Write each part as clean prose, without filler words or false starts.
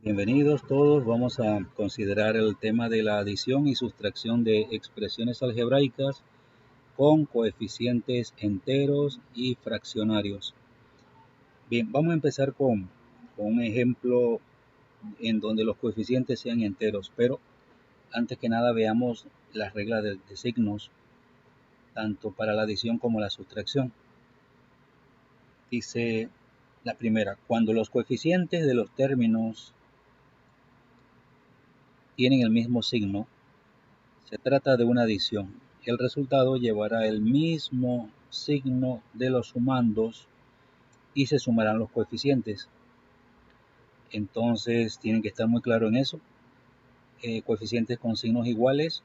Bienvenidos todos, vamos a considerar el tema de la adición y sustracción de expresiones algebraicas con coeficientes enteros y fraccionarios. Bien, vamos a empezar con un ejemplo en donde los coeficientes sean enteros, pero antes que nada veamos las reglas de signos, tanto para la adición como la sustracción. Dice la primera, cuando los coeficientes de los términos tienen el mismo signo, se trata de una adición. El resultado llevará el mismo signo de los sumandos y se sumarán los coeficientes. Entonces tienen que estar muy claro en eso. Coeficientes con signos iguales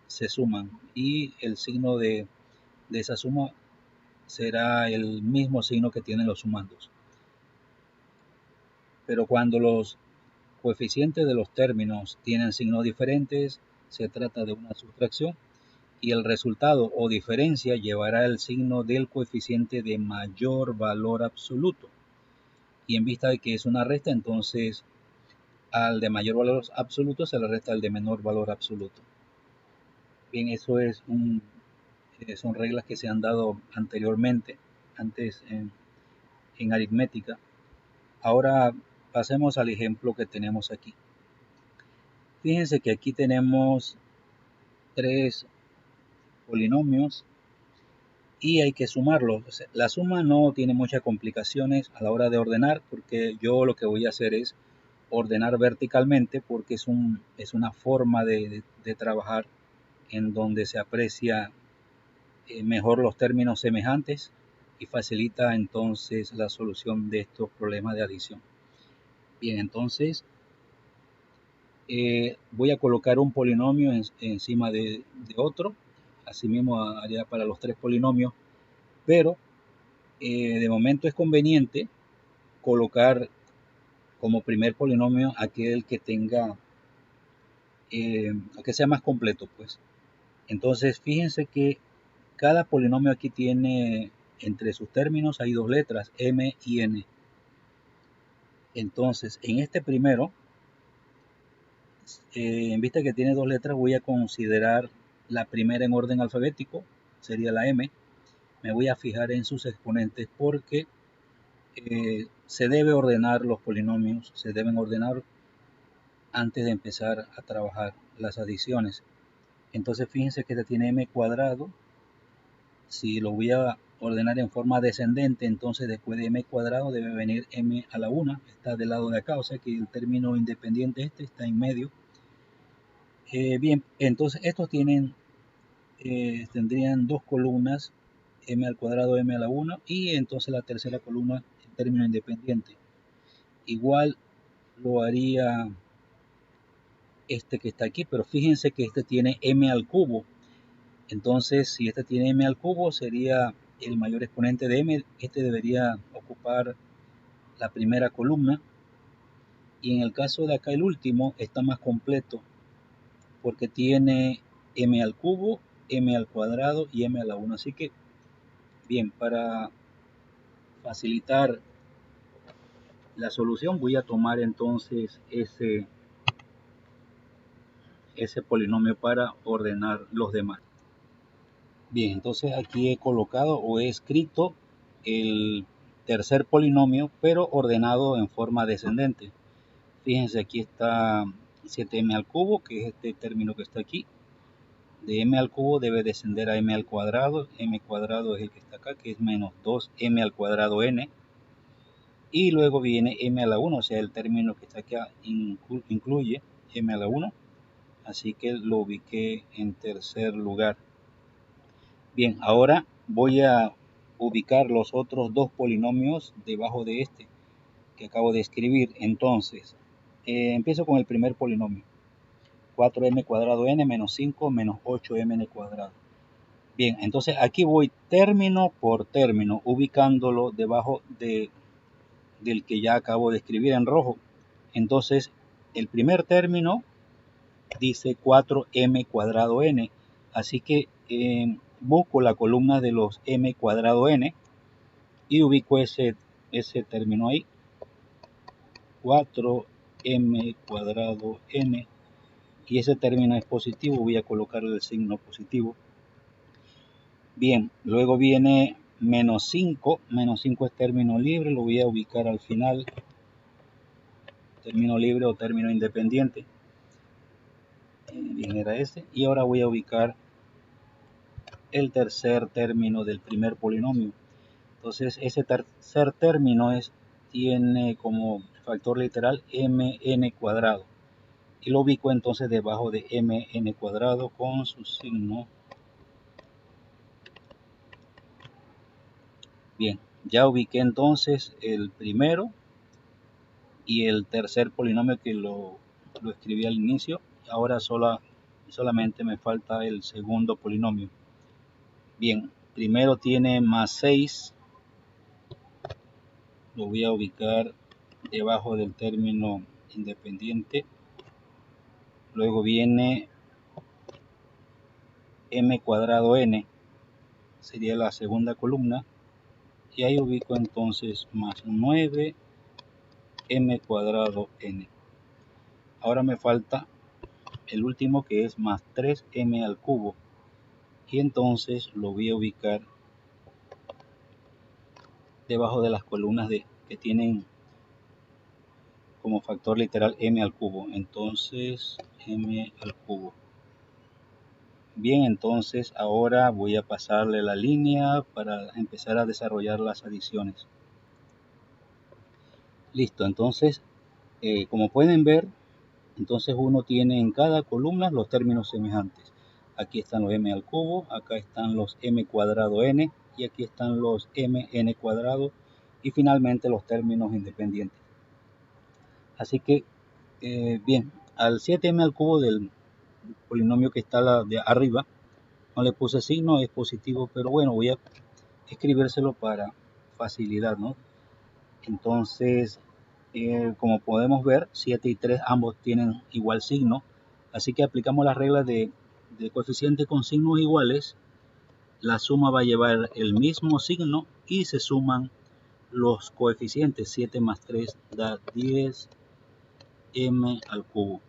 se suman y el signo de esa suma será el mismo signo que tienen los sumandos. Pero cuando los coeficientes de los términos tienen signos diferentes, se trata de una sustracción y el resultado o diferencia llevará el signo del coeficiente de mayor valor absoluto. Y en vista de que es una resta, entonces al de mayor valor absoluto se le resta al de menor valor absoluto. Bien, eso es son reglas que se han dado anteriormente, antes en aritmética. Ahora pasemos al ejemplo que tenemos aquí. Fíjense que aquí tenemos tres polinomios y hay que sumarlos. La suma no tiene muchas complicaciones a la hora de ordenar, porque yo lo que voy a hacer es ordenar verticalmente, porque es una forma de trabajar en donde se aprecia mejor los términos semejantes y facilita entonces la solución de estos problemas de adición. Bien, entonces voy a colocar un polinomio encima de otro, asimismo haría para los tres polinomios, pero de momento es conveniente colocar como primer polinomio aquel que tenga, que sea más completo, pues. Entonces, fíjense que cada polinomio aquí tiene, entre sus términos hay dos letras, m y n. Entonces, en este primero, en vista que tiene dos letras, voy a considerar la primera en orden alfabético, sería la m. Me voy a fijar en sus exponentes porque se debe ordenar los polinomios, se deben ordenar antes de empezar a trabajar las adiciones. Entonces fíjense que este tiene m cuadrado. Si lo voy a ordenar en forma descendente, entonces después de m cuadrado debe venir m a la 1. Está del lado de acá, o sea que el término independiente este está en medio. Bien, entonces estos tendrían dos columnas, m al cuadrado, m a la 1, y entonces la tercera columna, el término independiente. Igual lo haría este que está aquí, pero fíjense que este tiene m al cubo. Entonces, si este tiene m al cubo, sería el mayor exponente de m. Este debería ocupar la primera columna. Y en el caso de acá, el último está más completo porque tiene m al cubo, m al cuadrado y m a la 1. Así que, bien, para facilitar la solución, voy a tomar entonces ese polinomio para ordenar los demás. Bien, entonces aquí he colocado o he escrito el tercer polinomio, pero ordenado en forma descendente. Fíjense, aquí está 7m al cubo, que es este término que está aquí. De m al cubo debe descender a m al cuadrado. M cuadrado es el que está acá, que es menos 2m al cuadrado n. Y luego viene m a la 1, o sea, el término que está acá incluye m a la 1. Así que lo ubiqué en tercer lugar. Bien, ahora voy a ubicar los otros dos polinomios debajo de este que acabo de escribir. Entonces, empiezo con el primer polinomio. 4m cuadrado n menos 5 menos 8mn cuadrado. Bien, entonces aquí voy término por término, ubicándolo debajo del que ya acabo de escribir en rojo. Entonces, el primer término dice 4m cuadrado n. Así que busco la columna de los m cuadrado n y ubico ese término ahí. 4 m cuadrado n, y ese término es positivo, voy a colocarle el signo positivo. Bien, luego viene menos 5 es término libre, lo voy a ubicar al final, término libre o término independiente. Bien, era ese, y ahora voy a ubicar el tercer término del primer polinomio. Entonces ese tercer término tiene como factor literal mn cuadrado, y lo ubico entonces debajo de mn cuadrado con su signo. Bien, ya ubiqué entonces el primero y el tercer polinomio que lo escribí al inicio. Ahora solamente me falta el segundo polinomio. Bien, primero tiene más 6, lo voy a ubicar debajo del término independiente. Luego viene m cuadrado n, sería la segunda columna, y ahí ubico entonces más 9 m cuadrado n. Ahora me falta el último, que es más 3m al cubo, y entonces lo voy a ubicar debajo de las columnas que tienen como factor literal m al cubo. Entonces m al cubo. Bien, entonces ahora voy a pasarle la línea para empezar a desarrollar las adiciones. Listo, entonces como pueden ver, entonces uno tiene en cada columna los términos semejantes. Aquí están los m al cubo, acá están los m cuadrado n, y aquí están los mn cuadrado, y finalmente los términos independientes. Así que, bien, al 7m al cubo del polinomio que está de arriba, no le puse signo, es positivo, pero bueno, voy a escribírselo para facilidad, ¿no? Entonces, como podemos ver, 7 y 3 ambos tienen igual signo, así que aplicamos las reglas de coeficiente con signos iguales. La suma va a llevar el mismo signo y se suman los coeficientes. 7 más 3 da 10 m al cubo.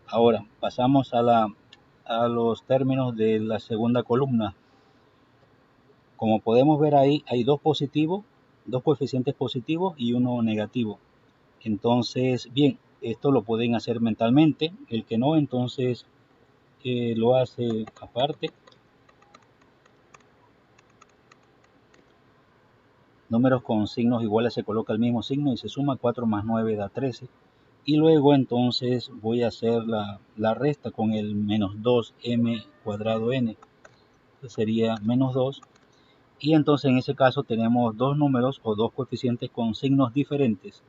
Ahora pasamos a los términos de la segunda columna. Como podemos ver ahí, hay dos coeficientes positivos y uno negativo. Entonces, bien, esto lo pueden hacer mentalmente. El que no, entonces lo hace aparte. Números con signos iguales se coloca el mismo signo y se suma. 4 más 9 da 13. Y luego entonces voy a hacer la resta con el menos 2m cuadrado n. Esto sería menos 2. Y entonces en ese caso tenemos dos números o dos coeficientes con signos diferentes.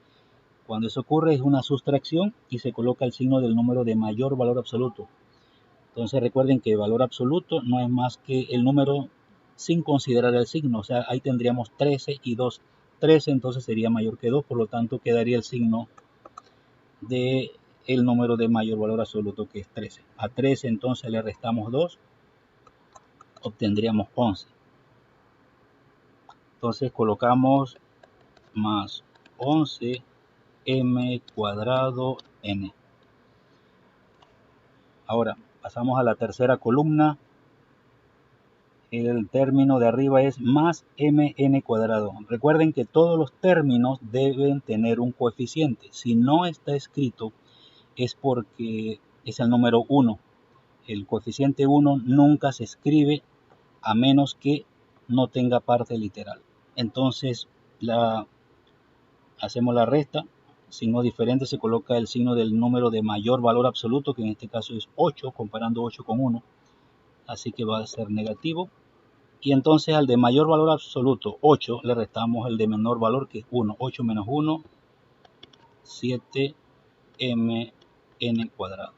Cuando eso ocurre es una sustracción y se coloca el signo del número de mayor valor absoluto. Entonces recuerden que el valor absoluto no es más que el número sin considerar el signo. O sea, ahí tendríamos 13 y 2. 13 entonces sería mayor que 2, por lo tanto quedaría el signo de el número de mayor valor absoluto, que es 13. A 13 entonces le restamos 2, obtendríamos 11. Entonces colocamos más 11 m cuadrado n. Ahora pasamos a la tercera columna. El término de arriba es más mn cuadrado. Recuerden que todos los términos deben tener un coeficiente. Si no está escrito es porque es el número 1. El coeficiente 1 nunca se escribe a menos que no tenga parte literal. Entonces hacemos la resta. Signos diferentes, se coloca el signo del número de mayor valor absoluto, que en este caso es 8, comparando 8 con 1. Así que va a ser negativo. Y entonces al de mayor valor absoluto, 8, le restamos el de menor valor, que es 1. 8 menos 1, 7mn cuadrado.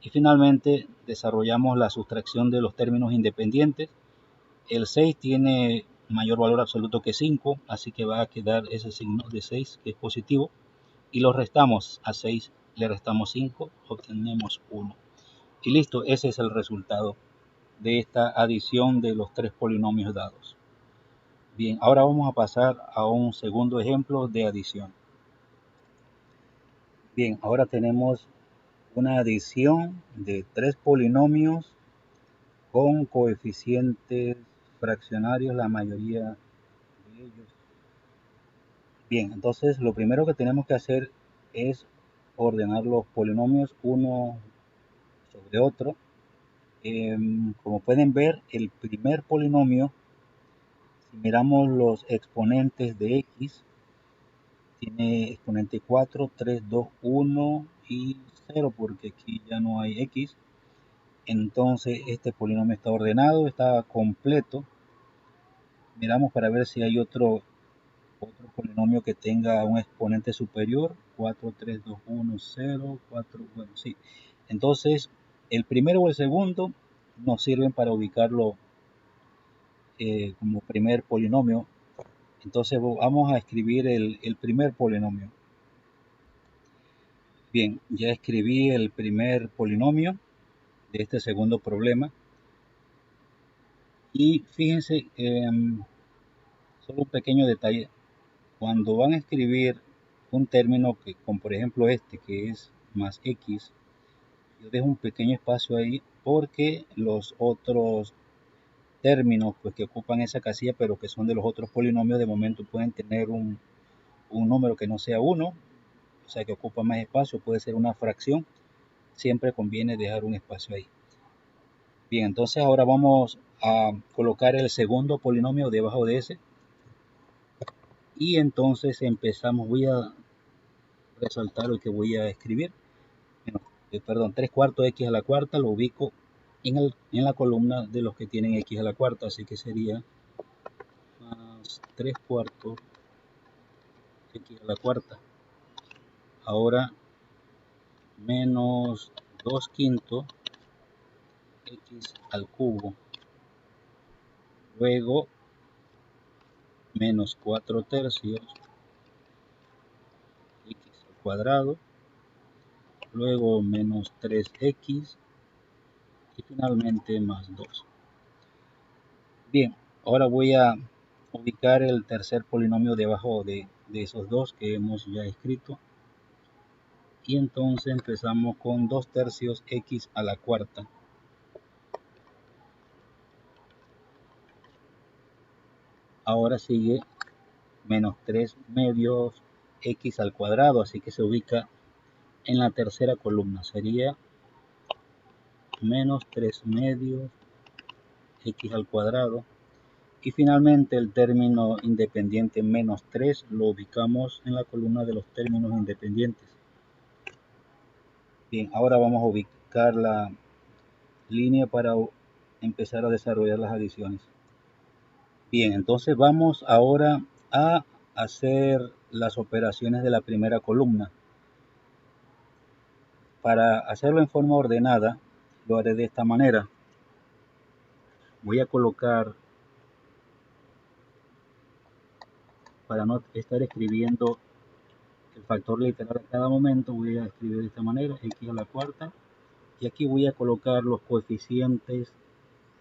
Y finalmente desarrollamos la sustracción de los términos independientes. El 6 tiene mayor valor absoluto que 5, así que va a quedar ese signo de 6, que es positivo. Y lo restamos. A 6 le restamos 5, obtenemos 1. Y listo, ese es el resultado de esta adición de los tres polinomios dados. Bien, ahora vamos a pasar a un segundo ejemplo de adición. Bien, ahora tenemos una adición de tres polinomios con coeficientes fraccionarios, la mayoría de ellos. Bien, entonces lo primero que tenemos que hacer es ordenar los polinomios uno sobre otro. Como pueden ver, el primer polinomio, si miramos los exponentes de x, tiene exponente 4, 3, 2, 1 y 0, porque aquí ya no hay x. Entonces este polinomio está ordenado, está completo. Miramos para ver si hay otro polinomio que tenga un exponente superior. 4, 3, 2, 1, 0, 4, bueno, sí. Entonces el primero o el segundo nos sirven para ubicarlo como primer polinomio. Entonces vamos a escribir el primer polinomio. Bien, ya escribí el primer polinomio de este segundo problema. Y fíjense, solo un pequeño detalle. Cuando van a escribir un término que, como por ejemplo este, que es más x, yo dejo un pequeño espacio ahí porque los otros términos pues, que ocupan esa casilla, pero que son de los otros polinomios, de momento pueden tener un número que no sea 1, o sea que ocupa más espacio, puede ser una fracción. Siempre conviene dejar un espacio ahí. Bien, entonces ahora vamos a colocar el segundo polinomio debajo de ese. Y entonces empezamos, voy a resaltar lo que voy a escribir. Perdón, 3 cuartos x a la cuarta lo ubico en la columna de los que tienen x a la cuarta, así que sería más 3 cuartos x a la cuarta. Ahora menos 2 quintos x al cubo. Luego menos 4 tercios x al cuadrado. Luego menos 3x y finalmente más 2. Bien, ahora voy a ubicar el tercer polinomio debajo de esos dos que hemos ya escrito. Y entonces empezamos con 2 tercios x a la cuarta. Ahora sigue menos 3 medios x al cuadrado, así que se ubica en la tercera columna. Sería menos 3 medios x al cuadrado. Y finalmente el término independiente menos 3 lo ubicamos en la columna de los términos independientes. Bien, ahora vamos a ubicar la línea para empezar a desarrollar las adiciones. Bien, entonces vamos ahora a hacer las operaciones de la primera columna. Para hacerlo en forma ordenada, lo haré de esta manera. Voy a colocar, para no estar escribiendo el factor literal a cada momento, voy a escribir de esta manera, x a la cuarta. Y aquí voy a colocar los coeficientes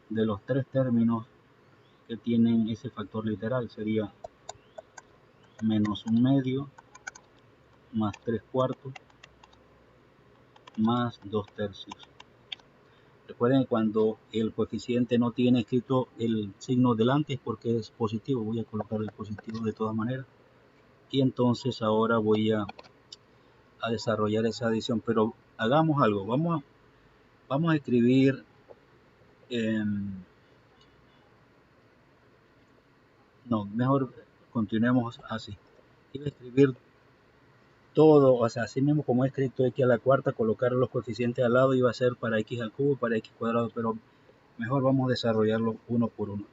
de los tres términos que tienen ese factor literal. Sería menos 1 medio, más 3 cuartos, más 2 tercios. Recuerden que cuando el coeficiente no tiene escrito el signo delante es porque es positivo. Voy a colocar el positivo de todas maneras. Y entonces ahora voy a desarrollar esa adición. Pero hagamos algo. Vamos a escribir... no, mejor continuemos así. Voy a escribir todo, o sea, así mismo como he escrito x a la cuarta, colocar los coeficientes al lado iba a ser para x al cubo, para x cuadrado, pero mejor vamos a desarrollarlo uno por uno.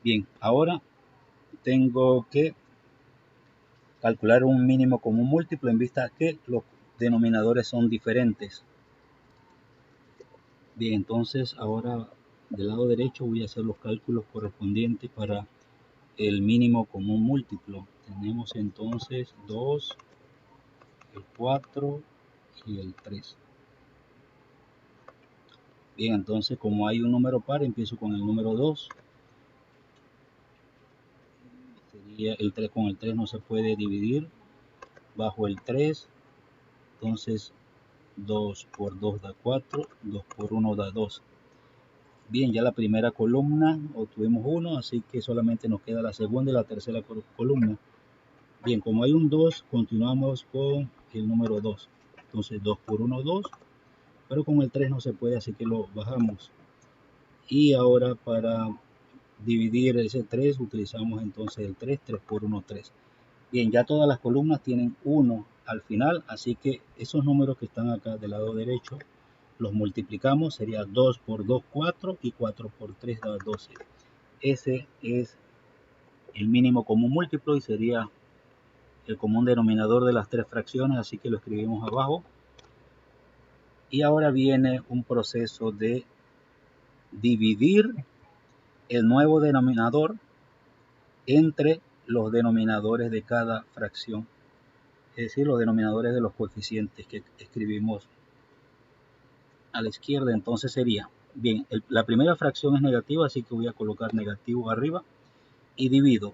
Bien, ahora tengo que calcular un mínimo común múltiplo en vista que los denominadores son diferentes. Bien, entonces ahora del lado derecho voy a hacer los cálculos correspondientes para el mínimo común múltiplo. Tenemos entonces 2, el 4 y el 3. Bien, entonces como hay un número par, empiezo con el número 2. Sería el 3, con el 3 no se puede dividir. Bajo el 3, Entonces 2 por 2 da 4, 2 por 1 da 2. Bien, ya la primera columna obtuvimos 1, así que solamente nos queda la segunda y la tercera columna. Bien, como hay un 2, continuamos con el número 2. Entonces 2 por 1, 2, pero con el 3 no se puede, así que lo bajamos. Y ahora para dividir ese 3 utilizamos entonces el 3, 3 por 1, 3. Bien, ya todas las columnas tienen 1 al final, así que esos números que están acá del lado derecho los multiplicamos, sería 2 por 2, 4 y 4 por 3 da 12. Ese es el mínimo común múltiplo y sería el común denominador de las tres fracciones, así que lo escribimos abajo. Y ahora viene un proceso de dividir el nuevo denominador entre los denominadores de cada fracción, es decir, los denominadores de los coeficientes que escribimos a la izquierda. Entonces sería, bien, la primera fracción es negativa, así que voy a colocar negativo arriba y divido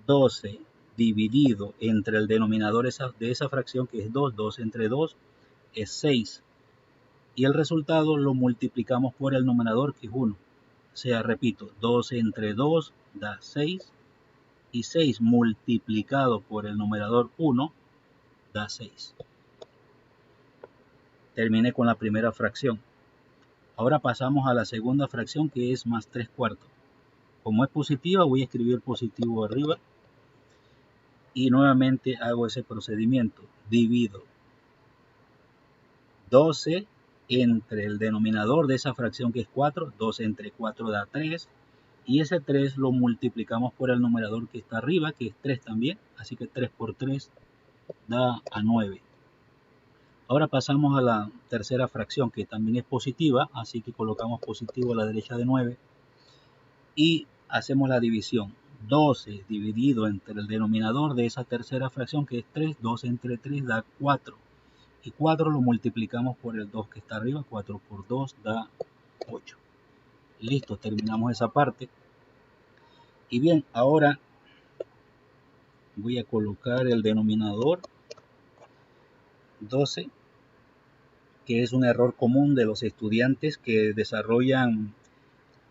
12 dividido entre el denominador de esa fracción, que es 2, 2 entre 2 es 6, y el resultado lo multiplicamos por el numerador, que es 1. O sea, repito, 12 entre 2 da 6, y 6 multiplicado por el numerador 1 da 6. Terminé con la primera fracción. Ahora pasamos a la segunda fracción, que es más 3 cuartos. Como es positiva, voy a escribir positivo arriba y nuevamente hago ese procedimiento. Divido 12 entre el denominador de esa fracción, que es 4. 12 entre 4 da 3. Y ese 3 lo multiplicamos por el numerador que está arriba, que es 3 también. Así que 3 por 3 da a 9. Ahora pasamos a la tercera fracción, que también es positiva, así que colocamos positivo a la derecha de 9 y hacemos la división. 12 dividido entre el denominador de esa tercera fracción, que es 3, 12 entre 3 da 4. Y 4 lo multiplicamos por el 2 que está arriba, 4 por 2 da 8. Listo, terminamos esa parte. Y bien, ahora voy a colocar el denominador 12, que es un error común de los estudiantes que desarrollan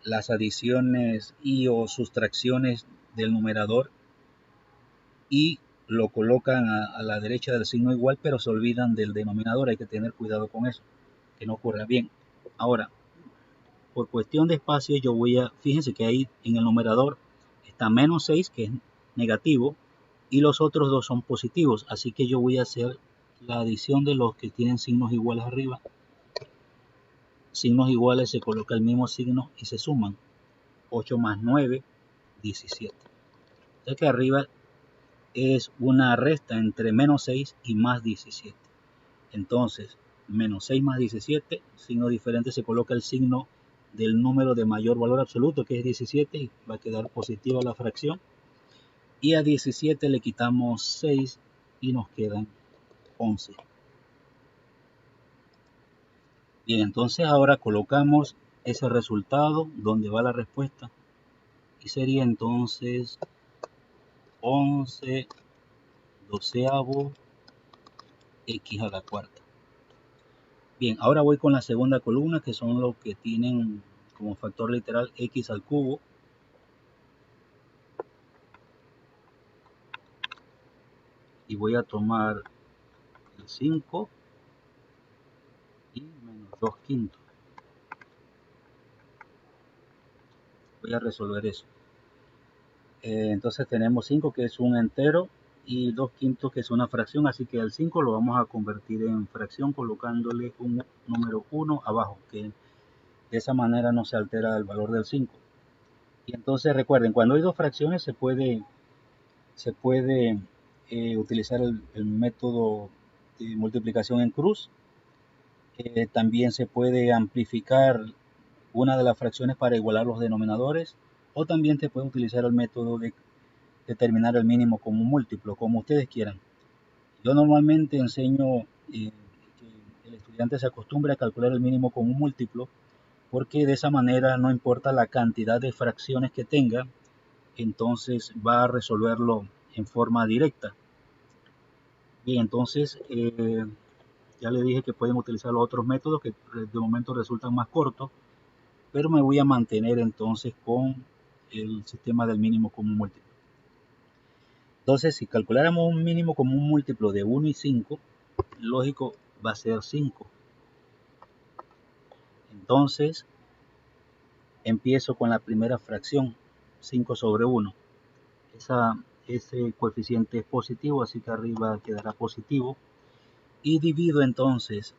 las adiciones y o sustracciones del numerador y lo colocan a la derecha del signo igual, pero se olvidan del denominador. Hay que tener cuidado con eso, que no ocurra. Bien, ahora, por cuestión de espacio, yo voy a, fíjense que ahí en el numerador está menos 6, que es negativo, y los otros dos son positivos, así que yo voy a hacer la adición de los que tienen signos iguales arriba. Signos iguales, se coloca el mismo signo y se suman. 8 más 9, 17. Ya que arriba es una resta entre menos 6 y más 17. Entonces, menos 6 más 17, signo diferente, se coloca el signo del número de mayor valor absoluto, que es 17, y va a quedar positiva la fracción. Y a 17 le quitamos 6 y nos quedan 11. Bien, entonces ahora colocamos ese resultado donde va la respuesta y sería entonces 11 doceavo x a la cuarta. Bien, ahora voy con la segunda columna, que son los que tienen como factor literal x al cubo. Y voy a tomar el 5 y menos 2 quintos. Voy a resolver eso. Entonces tenemos 5, que es un entero, y 2 quintos, que es una fracción, así que el 5 lo vamos a convertir en fracción colocándole un número 1 abajo, que de esa manera no se altera el valor del 5. Y entonces recuerden, cuando hay dos fracciones se puede utilizar el método de multiplicación en cruz. También se puede amplificar una de las fracciones para igualar los denominadores, o también se puede utilizar el método de determinar el mínimo común múltiplo, como ustedes quieran. Yo normalmente enseño que el estudiante se acostumbre a calcular el mínimo común múltiplo, porque de esa manera no importa la cantidad de fracciones que tenga, entonces va a resolverlo en forma directa. Bien, entonces ya le dije que pueden utilizar los otros métodos que de momento resultan más cortos, pero me voy a mantener entonces con el sistema del mínimo común múltiplo. Entonces, si calculáramos un mínimo común múltiplo de 1 y 5, lógico va a ser 5. Entonces, empiezo con la primera fracción, 5 sobre 1. Ese coeficiente es positivo, así que arriba quedará positivo. Y divido entonces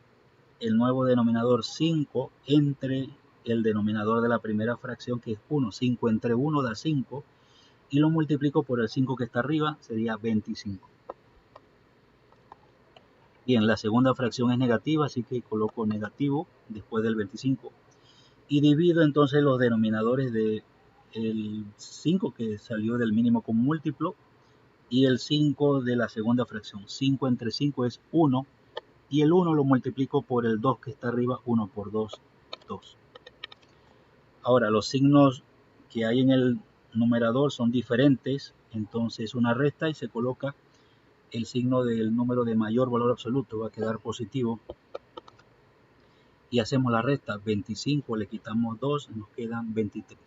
el nuevo denominador 5 entre el denominador de la primera fracción, que es 1. 5 entre 1 da 5. Y lo multiplico por el 5 que está arriba, sería 25. Bien, la segunda fracción es negativa, así que coloco negativo después del 25. Y divido entonces los denominadores de el 5 que salió del mínimo común múltiplo y el 5 de la segunda fracción. 5 entre 5 es 1 y el 1 lo multiplico por el 2 que está arriba. 1 por 2, 2. Ahora, los signos que hay en el numerador son diferentes, entonces una resta y se coloca el signo del número de mayor valor absoluto, va a quedar positivo. Y hacemos la resta, 25 le quitamos 2, nos quedan 23.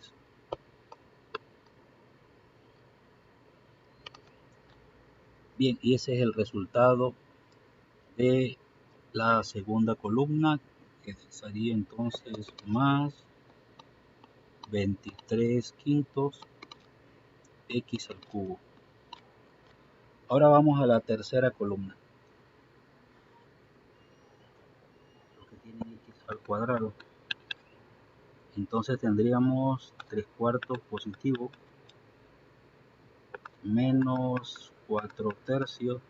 Bien, y ese es el resultado de la segunda columna, que sería entonces más 23 quintos x al cubo. Ahora vamos a la tercera columna, que tiene x al cuadrado. Entonces tendríamos 3 cuartos positivo menos 4 tercios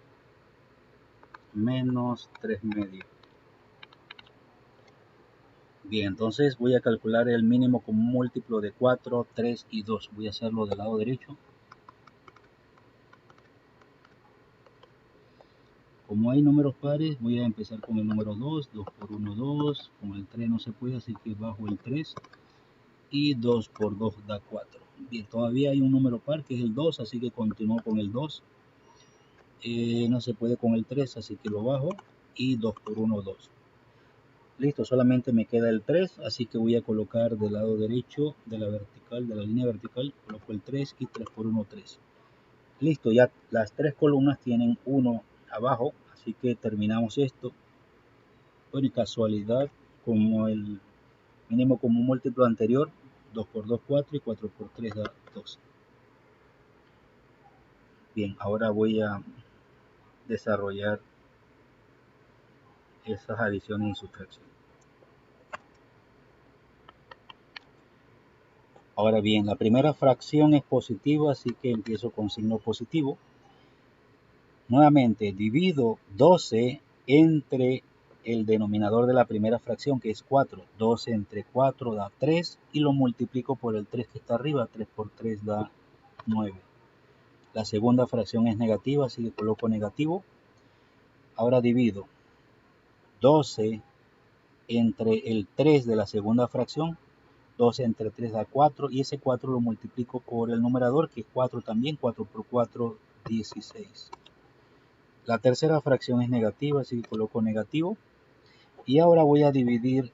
menos 3 medios. Bien, entonces voy a calcular el mínimo común múltiplo de 4, 3 y 2. Voy a hacerlo del lado derecho. Como hay números pares, voy a empezar con el número 2. 2 por 1, 2. Con el 3 no se puede, así que bajo el 3. Y 2 por 2 da 4. Bien, todavía hay un número par que es el 2, así que continúo con el 2. No se puede con el 3, así que lo bajo. Y 2 por 1, 2. Listo, solamente me queda el 3, así que voy a colocar del lado derecho de la vertical, de la línea vertical, coloco el 3 y 3 por 1, 3. Listo, ya las tres columnas tienen 1 abajo, así que terminamos esto. Bueno, y casualidad, como el mínimo común múltiplo anterior, 2 por 2, 4 y 4 por 3 da 12. Bien, ahora voy a desarrollar esas adiciones y sustracciones. Ahora bien, la primera fracción es positiva, así que empiezo con signo positivo. Nuevamente, divido 12 entre el denominador de la primera fracción, que es 4. 12 entre 4 da 3 y lo multiplico por el 3 que está arriba. 3 por 3 da 9. La segunda fracción es negativa, así que coloco negativo. Ahora divido 12 entre el 3 de la segunda fracción. 12 entre 3 da 4 y ese 4 lo multiplico por el numerador, que es 4 también. 4 por 4, 16. La tercera fracción es negativa, así que coloco negativo. Y ahora voy a dividir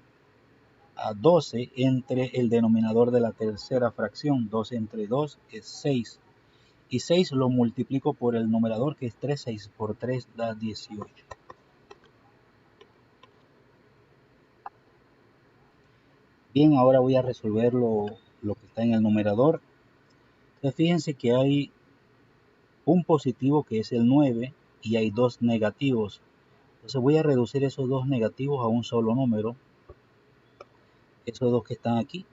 a 12 entre el denominador de la tercera fracción. 12 entre 2 es 6. Y 6 lo multiplico por el numerador, que es 3. 6 por 3 da 18. Bien, ahora voy a resolver lo que está en el numerador. Entonces fíjense que hay un positivo que es el 9 y hay dos negativos. Entonces voy a reducir esos dos negativos a un solo número. Esos dos que están aquí,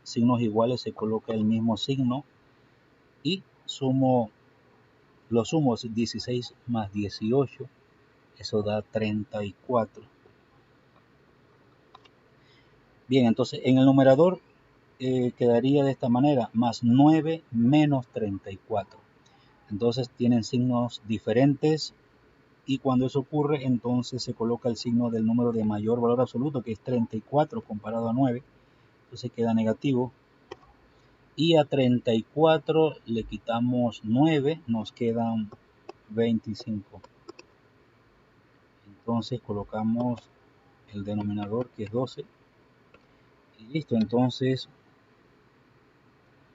signos iguales, se coloca el mismo signo y lo sumo 16 más 18, eso da 34. Bien, entonces en el numerador quedaría de esta manera, más 9 menos 34. Entonces tienen signos diferentes y cuando eso ocurre, entonces se coloca el signo del número de mayor valor absoluto, que es 34 comparado a 9, entonces queda negativo. Y a 34 le quitamos 9, nos quedan 25. Entonces colocamos el denominador, que es 12, y listo. Entonces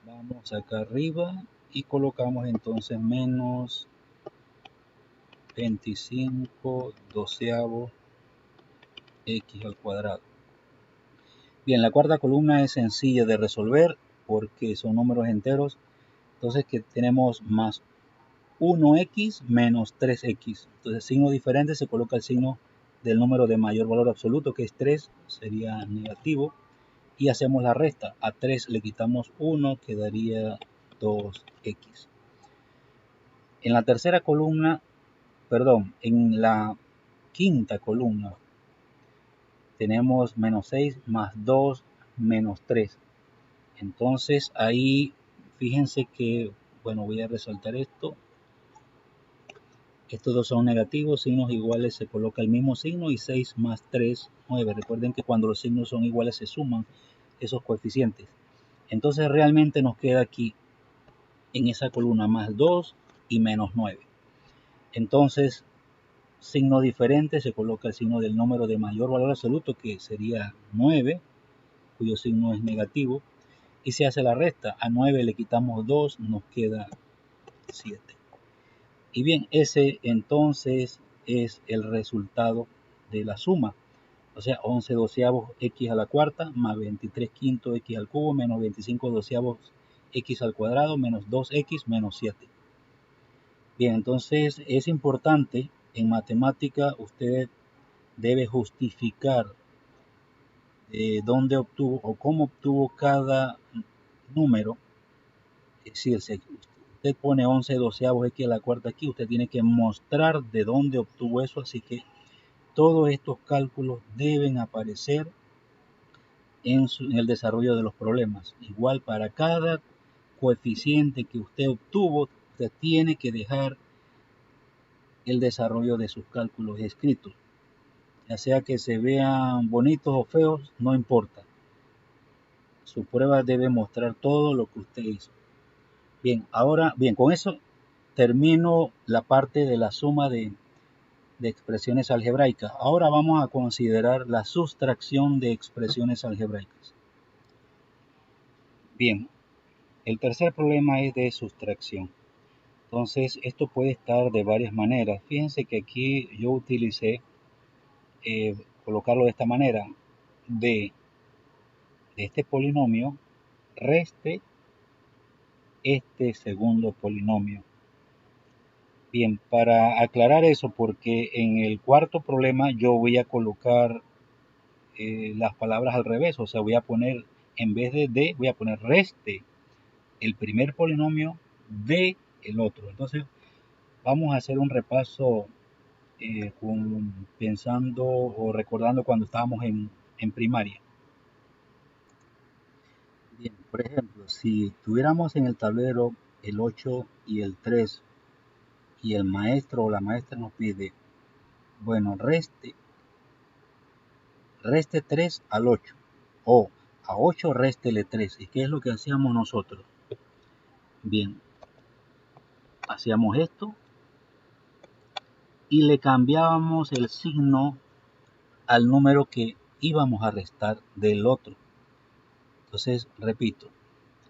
vamos acá arriba y colocamos entonces menos 25 doceavos x al cuadrado. Bien, la cuarta columna es sencilla de resolver porque son números enteros. Entonces que tenemos más 1x menos 3x. Entonces signo diferente, se coloca el signo del número de mayor valor absoluto, que es 3, sería negativo. Y hacemos la resta. A 3 le quitamos 1, quedaría 2x. En la tercera columna, perdón, en la quinta columna tenemos menos 6 más 2 menos 3. Entonces ahí fíjense que, bueno, voy a resaltar esto. Estos dos son negativos, signos iguales se coloca el mismo signo y 6 más 3, 9. Recuerden que cuando los signos son iguales se suman esos coeficientes. Entonces realmente nos queda aquí en esa columna más 2 y menos 9. Entonces, signo diferente, se coloca el signo del número de mayor valor absoluto, que sería 9, cuyo signo es negativo, y se hace la resta. A 9 le quitamos 2, nos queda 7. Y bien, ese entonces es el resultado de la suma. O sea, 11 doceavos x a la cuarta más 23 quinto x al cubo menos 25 doceavos x al cuadrado menos 2x menos 7. Bien, entonces es importante en matemática, usted debe justificar dónde obtuvo o cómo obtuvo cada número. Es decir, si usted pone 11 doceavos x a la cuarta aquí, usted tiene que mostrar de dónde obtuvo eso. Así que todos estos cálculos deben aparecer en el desarrollo de los problemas. Igual para cada coeficiente que usted obtuvo, usted tiene que dejar el desarrollo de sus cálculos escritos. Ya sea que se vean bonitos o feos, no importa. Su prueba debe mostrar todo lo que usted hizo. Bien, ahora, bien, con eso termino la parte de la suma de expresiones algebraicas. Ahora vamos a considerar la sustracción de expresiones algebraicas. Bien, el tercer problema es de sustracción. Entonces, esto puede estar de varias maneras. Fíjense que aquí yo utilicé colocarlo de esta manera: de este polinomio reste este segundo polinomio. Bien, para aclarar eso, porque en el cuarto problema yo voy a colocar las palabras al revés, o sea, voy a poner, en vez de voy a poner reste el primer polinomio de el otro. Entonces, vamos a hacer un repaso pensando o recordando cuando estábamos en primaria. Bien, por ejemplo, si tuviéramos en el tablero el 8 y el 3 y el maestro o la maestra nos pide, bueno, reste 3 al 8 o a 8 réstele 3. ¿Y qué es lo que hacíamos nosotros? Bien, hacíamos esto y le cambiábamos el signo al número que íbamos a restar del otro. Entonces, repito,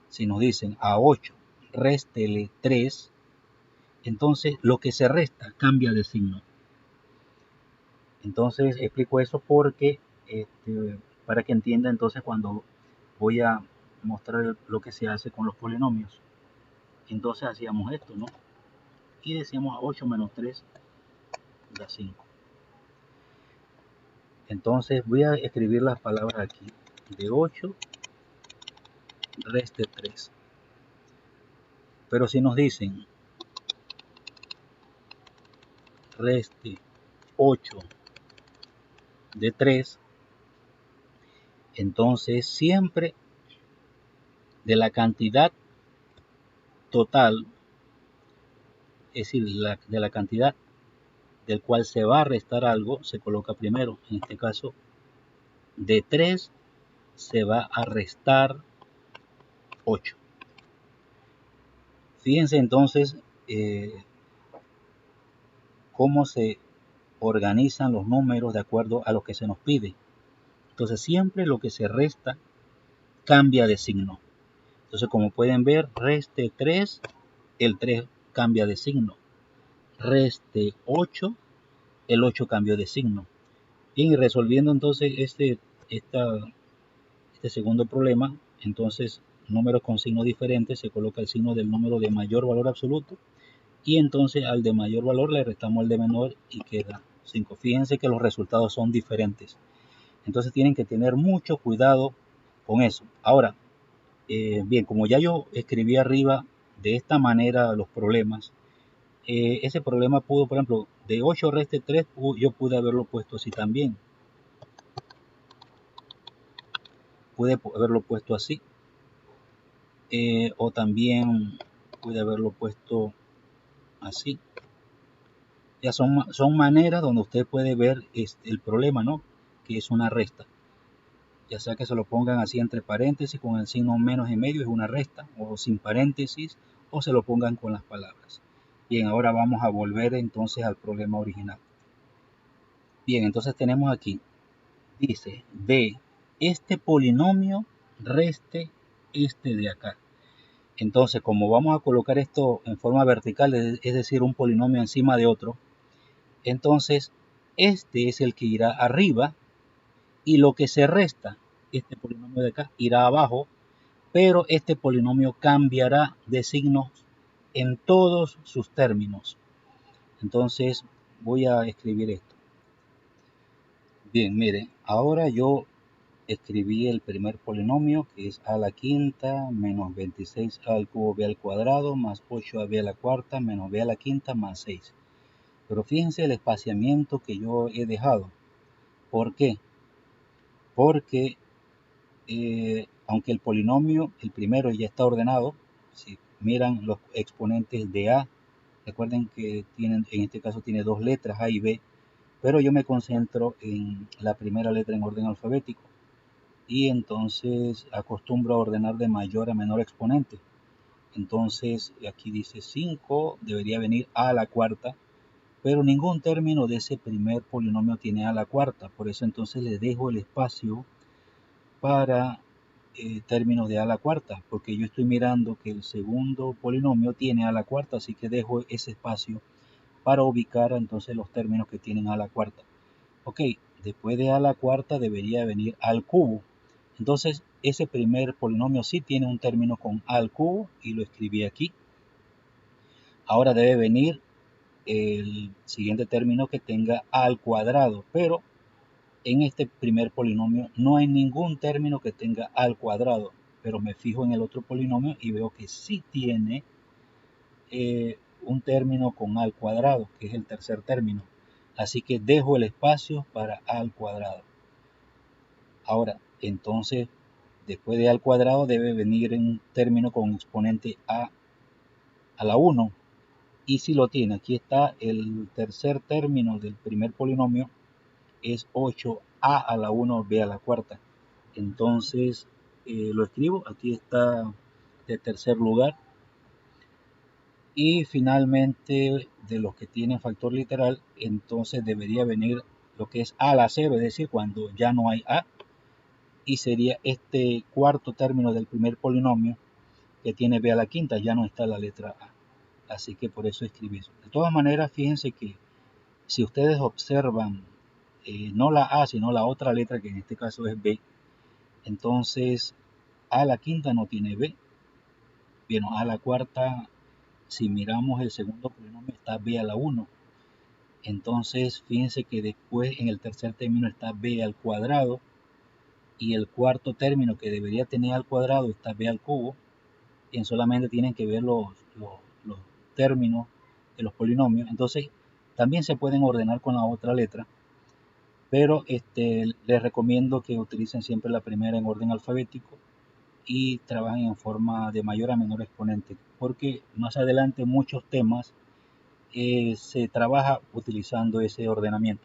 si nos dicen a 8 réstele 3, entonces lo que se resta cambia de signo. Entonces explico eso porque para que entienda entonces cuando voy a mostrar lo que se hace con los polinomios. Entonces hacíamos esto, ¿no? Y decíamos 8 menos 3 da 5. Entonces voy a escribir las palabras aquí. De 8 reste 3. Pero si nos dicen reste 8 de 3, entonces siempre de la cantidad total, es decir, de la cantidad del cual se va a restar algo, se coloca primero. En este caso, de 3 se va a restar 8. Fíjense entonces cómo se organizan los números de acuerdo a lo que se nos pide. Entonces siempre lo que se resta cambia de signo. Entonces como pueden ver, reste 3, el 3 cambia de signo. Reste 8, el 8 cambió de signo. Bien, y resolviendo entonces este segundo problema, entonces números con signos diferentes, se coloca el signo del número de mayor valor absoluto y entonces al de mayor valor le restamos el de menor y queda 5. Fíjense que los resultados son diferentes. Entonces tienen que tener mucho cuidado con eso. Ahora, bien, como ya yo escribí arriba de esta manera los problemas, ese problema pudo, por ejemplo, de 8 reste 3, yo pude haberlo puesto así también. Pude haberlo puesto así. O también pude haberlo puesto así. Ya son maneras donde usted puede ver el problema, ¿no? Que es una resta. Ya sea que se lo pongan así entre paréntesis con el signo menos en medio, es una resta, o sin paréntesis, o se lo pongan con las palabras. Bien, ahora vamos a volver entonces al problema original. Bien, entonces tenemos aquí, dice, de este polinomio reste este de acá. Entonces, como vamos a colocar esto en forma vertical, es decir, un polinomio encima de otro, entonces este es el que irá arriba y lo que se resta, este polinomio de acá, irá abajo, pero este polinomio cambiará de signo en todos sus términos. Entonces voy a escribir esto. Bien, miren, ahora yo escribí el primer polinomio, que es a la quinta menos 26a al cubo b al cuadrado más 8ab a la cuarta menos b a la quinta más 6. Pero fíjense el espaciamiento que yo he dejado. ¿Por qué? Porque aunque el polinomio, el primero, ya está ordenado, si miran los exponentes de a, recuerden que en este caso tiene dos letras, a y b, pero yo me concentro en la primera letra en orden alfabético. Y entonces acostumbro a ordenar de mayor a menor exponente. Entonces aquí dice 5, debería venir a la cuarta, pero ningún término de ese primer polinomio tiene a la cuarta, por eso entonces le dejo el espacio para términos de a la cuarta, porque yo estoy mirando que el segundo polinomio tiene a la cuarta, así que dejo ese espacio para ubicar entonces los términos que tienen a la cuarta. Ok, después de a la cuarta debería venir al cubo. Entonces, ese primer polinomio sí tiene un término con a al cubo y lo escribí aquí. Ahora debe venir el siguiente término que tenga a al cuadrado, pero en este primer polinomio no hay ningún término que tenga a al cuadrado, pero me fijo en el otro polinomio y veo que sí tiene un término con a al cuadrado, que es el tercer término. Así que dejo el espacio para a al cuadrado. Ahora, entonces, después de a al cuadrado debe venir un término con exponente a la 1. Y si lo tiene, aquí está el tercer término del primer polinomio, es 8a a la 1 b a la cuarta. Entonces, lo escribo, aquí está de tercer lugar. Y finalmente, de los que tienen factor literal, entonces debería venir lo que es a la 0, es decir, cuando ya no hay a. Y sería este cuarto término del primer polinomio que tiene b a la quinta, ya no está la letra a. Así que por eso escribí eso. De todas maneras, fíjense que si ustedes observan no la a, sino la otra letra, que en este caso es b, entonces a la quinta no tiene b. Bien, a la cuarta, si miramos el segundo polinomio, está b a la 1. Entonces, fíjense que después en el tercer término está b al cuadrado. Y el cuarto término que debería tener al cuadrado está b al cubo. Y solamente tienen que ver los términos de los polinomios. Entonces, también se pueden ordenar con la otra letra. Pero les recomiendo que utilicen siempre la primera en orden alfabético y trabajen en forma de mayor a menor exponente. Porque más adelante muchos temas se trabaja utilizando ese ordenamiento.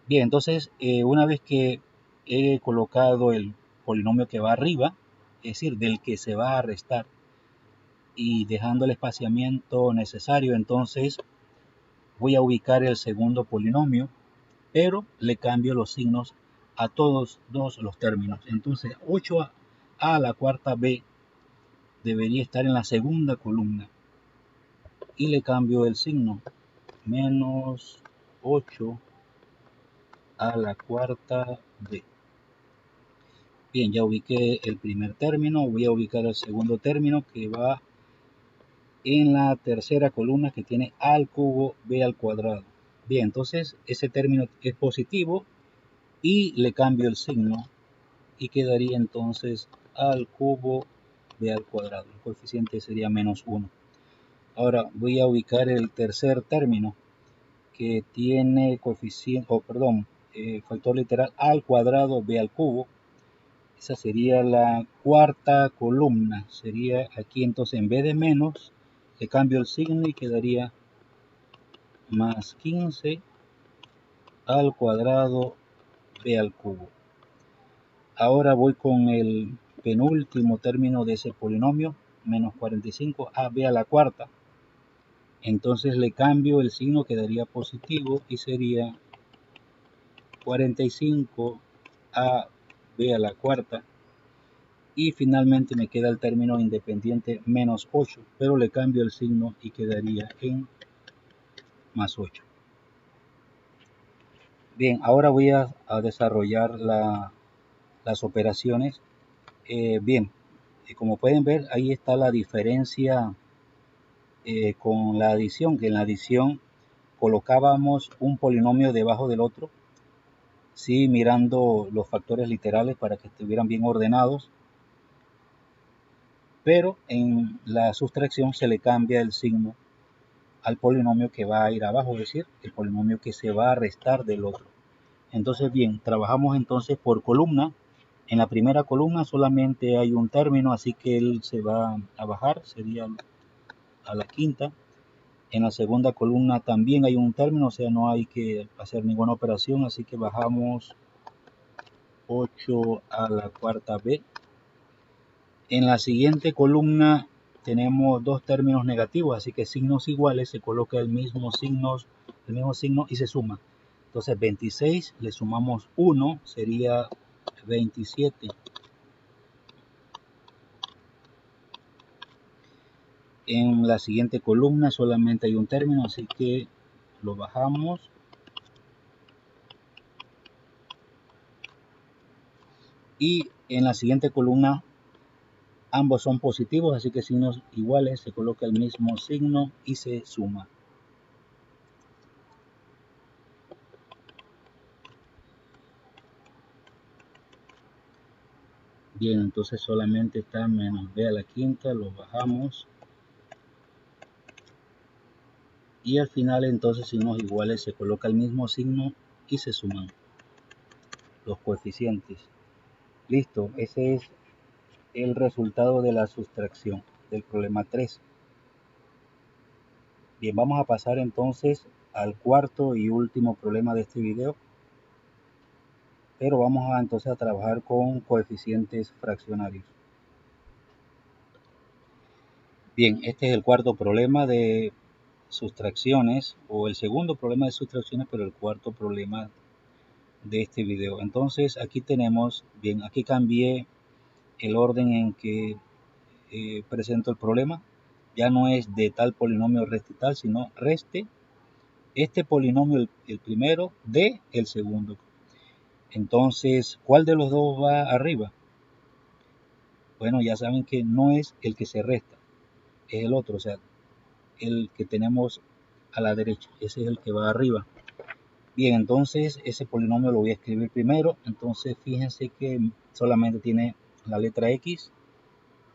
Bien, entonces una vez que he colocado el polinomio que va arriba, es decir, del que se va a restar, y dejando el espaciamiento necesario, entonces voy a ubicar el segundo polinomio, pero le cambio los signos a todos los términos. Entonces 8 a la cuarta b debería estar en la segunda columna y le cambio el signo, menos 8 a la cuarta b. Bien, ya ubiqué el primer término, voy a ubicar el segundo término que va en la tercera columna, que tiene a al cubo b al cuadrado. Bien, entonces ese término es positivo y le cambio el signo y quedaría entonces a al cubo b al cuadrado. El coeficiente sería menos 1. Ahora voy a ubicar el tercer término que tiene coeficiente, factor literal a al cuadrado b al cubo. Esa sería la cuarta columna. Sería aquí entonces, en vez de menos, le cambio el signo y quedaría más 15 al cuadrado b al cubo. Ahora voy con el penúltimo término de ese polinomio, menos 45 a b a la cuarta. Entonces le cambio el signo, quedaría positivo y sería 45 a b a la cuarta. Y finalmente me queda el término independiente menos 8, pero le cambio el signo y quedaría en más 8. Bien, ahora voy a desarrollar las operaciones. Bien, como pueden ver, ahí está la diferencia con la adición, que en la adición colocábamos un polinomio debajo del otro, sí, mirando los factores literales para que estuvieran bien ordenados, pero en la sustracción se le cambia el signo al polinomio que va a ir abajo, es decir, el polinomio que se va a restar del otro. Entonces, bien, trabajamos entonces por columna. En la primera columna solamente hay un término, así que él se va a bajar, sería a la quinta. En la segunda columna también hay un término, o sea, no hay que hacer ninguna operación, así que bajamos 8 a la cuarta b. En la siguiente columna tenemos dos términos negativos, así que signos iguales, se coloca el mismo signo y se suma. Entonces 26 le sumamos 1, sería 27. En la siguiente columna solamente hay un término, así que lo bajamos. Y en la siguiente columna ambos son positivos, así que signos iguales, se coloca el mismo signo y se suma. Bien, entonces solamente está menos b a la quinta, lo bajamos. Y al final entonces signos iguales, se coloca el mismo signo y se suman los coeficientes. Listo, ese es el resultado de la sustracción del problema 3. Bien, vamos a pasar entonces al cuarto y último problema de este video, pero vamos entonces a trabajar con coeficientes fraccionarios. Bien, este es el cuarto problema de sustracciones, o el segundo problema de sustracciones, pero el cuarto problema de este video. Entonces aquí tenemos, bien, aquí cambié el orden en que presento el problema. Ya no es de tal polinomio reste tal, sino reste este polinomio, el primero, de el segundo. Entonces, ¿cuál de los dos va arriba? Bueno, ya saben que no es el que se resta, es el otro, o sea, el que tenemos a la derecha, ese es el que va arriba. Bien, entonces ese polinomio lo voy a escribir primero. Entonces fíjense que solamente tiene la letra X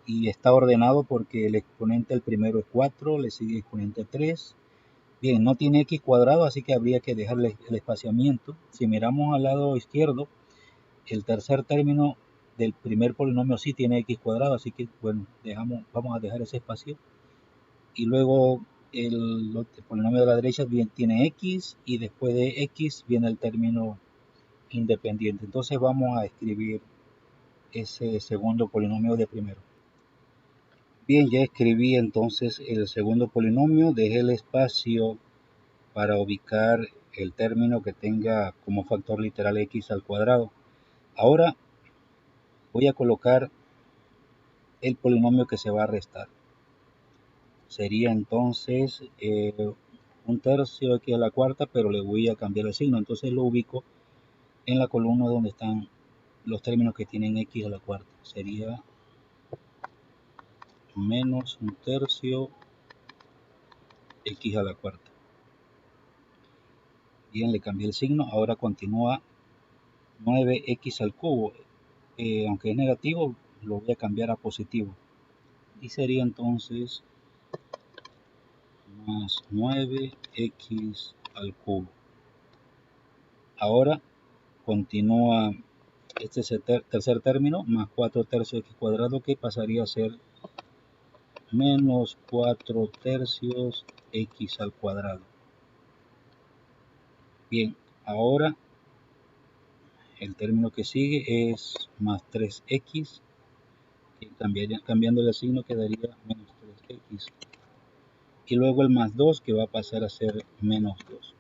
y está ordenado porque el exponente el primero es 4, le sigue el exponente 3. Bien, no tiene X cuadrado, así que habría que dejarle el espaciamiento. Si miramos al lado izquierdo, el tercer término del primer polinomio sí tiene X cuadrado, así que bueno, vamos a dejar ese espacio. Y luego el polinomio de la derecha bien tiene X y después de X viene el término independiente. Entonces vamos a escribir ese segundo polinomio de primero. Bien, ya escribí entonces el segundo polinomio, dejé el espacio para ubicar el término que tenga como factor literal x al cuadrado. Ahora voy a colocar el polinomio que se va a restar. Sería entonces un tercio x a la cuarta, pero le voy a cambiar el signo. Entonces lo ubico en la columna donde están los términos que tienen x a la cuarta. Sería menos un tercio x a la cuarta. Bien, le cambié el signo. Ahora continúa 9x al cubo. Aunque es negativo, lo voy a cambiar a positivo. Y sería entonces más 9x al cubo. Ahora continúa este tercer término más 4 tercios x cuadrado, que pasaría a ser menos 4 tercios x al cuadrado. Bien, ahora el término que sigue es más 3x, que cambiando el signo quedaría menos 3x. Y luego el más 2, que va a pasar a ser menos 2.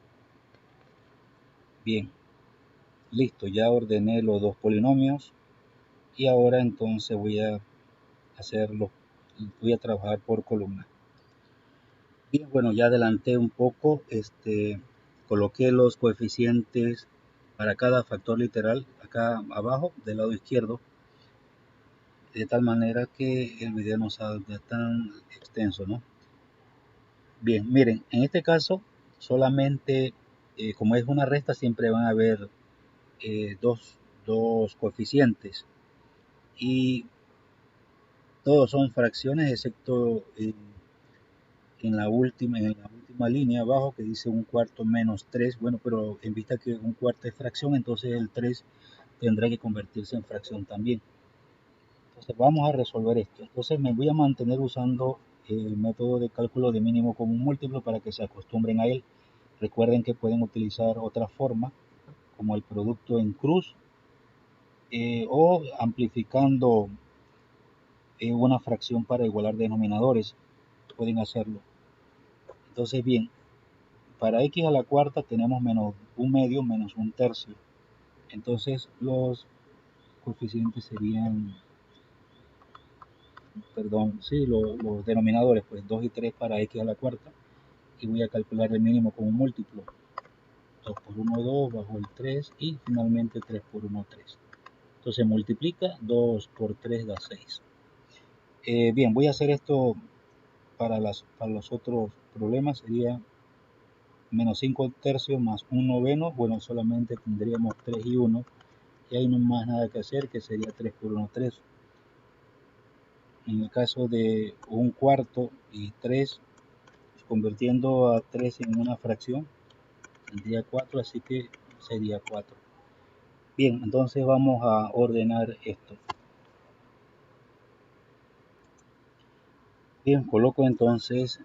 Bien, listo, ya ordené los dos polinomios. Y ahora entonces voy a trabajar por columna. Bien, bueno, ya adelanté un poco, coloqué los coeficientes para cada factor literal acá abajo del lado izquierdo, de tal manera que el video no sea tan extenso, ¿no? Bien, miren, en este caso solamente, como es una resta, siempre van a haber dos coeficientes, y todos son fracciones excepto en la última línea abajo, que dice un cuarto menos 3. Bueno, pero en vista que un cuarto es fracción, entonces el 3 tendrá que convertirse en fracción también. Entonces vamos a resolver esto. Entonces me voy a mantener usando el método de cálculo de mínimo común múltiplo para que se acostumbren a él. Recuerden que pueden utilizar otra forma, como el producto en cruz, o amplificando una fracción para igualar denominadores. Pueden hacerlo. Entonces, bien, para x a la cuarta tenemos menos un medio menos un tercio. Entonces los coeficientes serían, perdón, sí, los denominadores, pues 2 y 3 para x a la cuarta. Y voy a calcular el mínimo como un múltiplo. 2 por 1, 2, bajo el 3, y finalmente 3 por 1, 3. Entonces multiplica, 2 por 3 da 6. Bien, voy a hacer esto para los otros problemas. Sería menos 5 tercios más 1 noveno. Bueno, solamente tendríamos 3 y 1. Y ahí no hay más nada que hacer, que sería 3 por 1, 3. En el caso de un cuarto y 3, convirtiendo a 3 en una fracción, tendría 4, así que sería 4. Bien, entonces vamos a ordenar esto. Bien, coloco entonces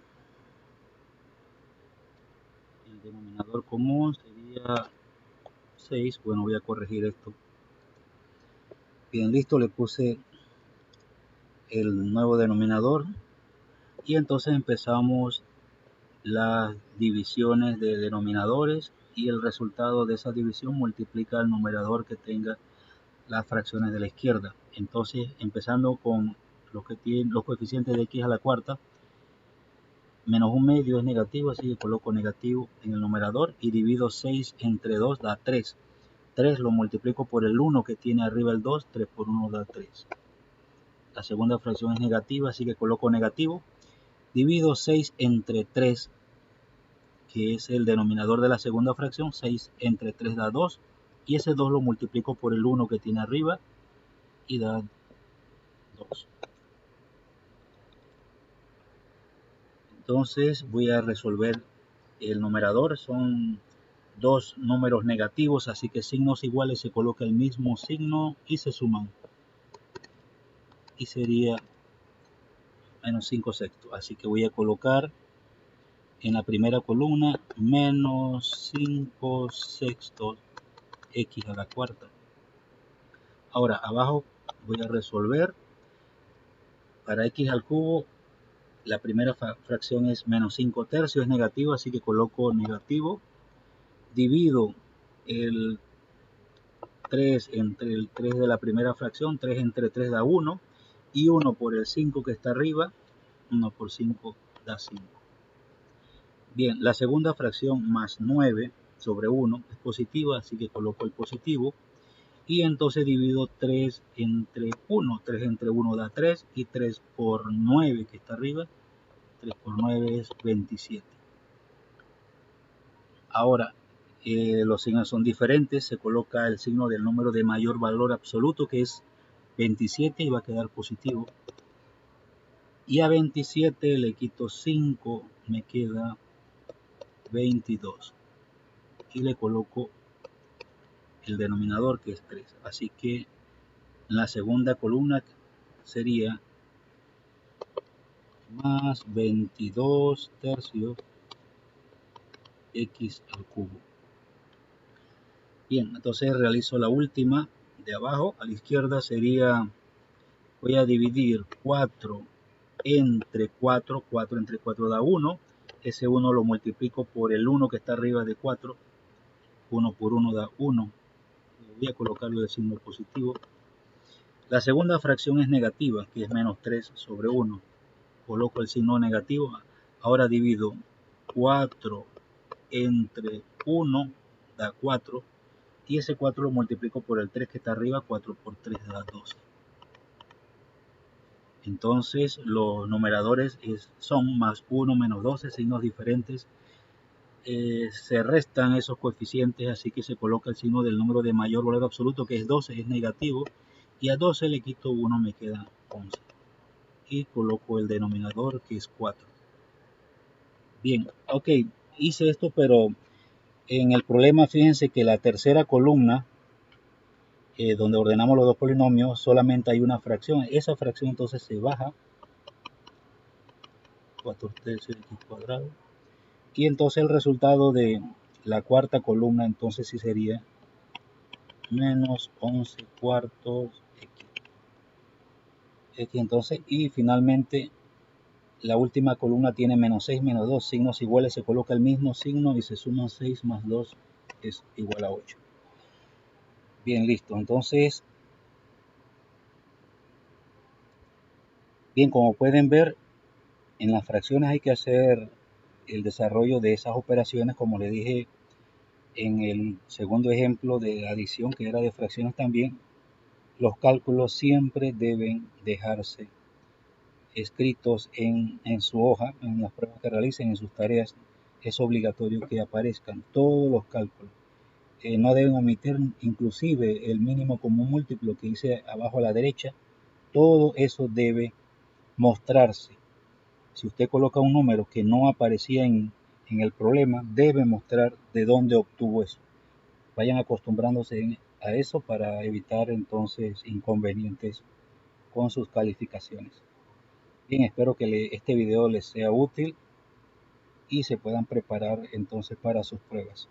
el denominador común, sería 6. Bueno, voy a corregir esto. Bien, listo, le puse el nuevo denominador. Y entonces empezamos las divisiones de denominadores, y el resultado de esa división multiplica el numerador que tenga las fracciones de la izquierda. Entonces, empezando con lo que tiene los coeficientes de x a la cuarta, menos un medio es negativo, así que coloco negativo en el numerador y divido 6 entre 2 da 3. 3 lo multiplico por el 1 que tiene arriba el 2, 3 por 1 da 3. La segunda fracción es negativa, así que coloco negativo. Divido 6 entre 3, que es el denominador de la segunda fracción. 6 entre 3 da 2, y ese 2 lo multiplico por el 1 que tiene arriba y da 2. Entonces voy a resolver el numerador. Son dos números negativos, así que signos iguales se coloca el mismo signo y se suman, y sería menos 5 sextos. Así que voy a colocar en la primera columna menos 5 sextos x a la cuarta. Ahora abajo voy a resolver para x al cubo. La primera fracción es menos 5 tercios, es negativo, así que coloco negativo. Divido el 3 entre el 3 de la primera fracción, 3 entre 3 da 1, y 1 por el 5 que está arriba, 1 por 5 da 5. Bien, la segunda fracción más 9 sobre 1 es positiva, así que coloco el positivo. Y entonces divido 3 entre 1. 3 entre 1 da 3 y 3 por 9 que está arriba. 3 por 9 es 27. Ahora, los signos son diferentes. Se coloca el signo del número de mayor valor absoluto, que es 27, y va a quedar positivo. Y a 27 le quito 5, me queda 22. Y le coloco el denominador, que es 3. Así que en la segunda columna sería más 22 tercios x al cubo. Bien, entonces realizo la última de abajo. A la izquierda sería, voy a dividir 4 entre 4. 4 entre 4 da 1. Ese 1 lo multiplico por el 1 que está arriba de 4. 1 por 1 da 1. Voy a colocarlo de signo positivo. La segunda fracción es negativa, que es menos 3 sobre 1. Coloco el signo negativo. Ahora divido 4 entre 1 da 4. Y ese 4 lo multiplico por el 3 que está arriba. 4 por 3 da 12. Entonces los numeradores son más 1 menos 12, signos diferentes. Se restan esos coeficientes, así que se coloca el signo del número de mayor valor absoluto, que es 12, es negativo. Y a 12 le quito 1, me queda 11. Y coloco el denominador, que es 4. Bien, ok, hice esto, pero en el problema fíjense que la tercera columna, donde ordenamos los dos polinomios, solamente hay una fracción. Esa fracción entonces se baja, 4 tercios x cuadrado. Y entonces el resultado de la cuarta columna entonces sí sería menos 11 cuartos x. Entonces, y finalmente la última columna tiene menos 6 menos 2, signos iguales, se coloca el mismo signo y se suman 6 más 2 es igual a 8. Bien, listo. Entonces, bien, como pueden ver, en las fracciones hay que hacer el desarrollo de esas operaciones, como le dije en el segundo ejemplo de adición, que era de fracciones también. Los cálculos siempre deben dejarse escritos en su hoja, en las pruebas que realicen, en sus tareas. Es obligatorio que aparezcan todos los cálculos. No deben omitir inclusive el mínimo común múltiplo que dice abajo a la derecha. Todo eso debe mostrarse. Si usted coloca un número que no aparecía en el problema, debe mostrar de dónde obtuvo eso. Vayan acostumbrándose a eso para evitar entonces inconvenientes con sus calificaciones. Bien, espero que este video les sea útil y se puedan preparar entonces para sus pruebas.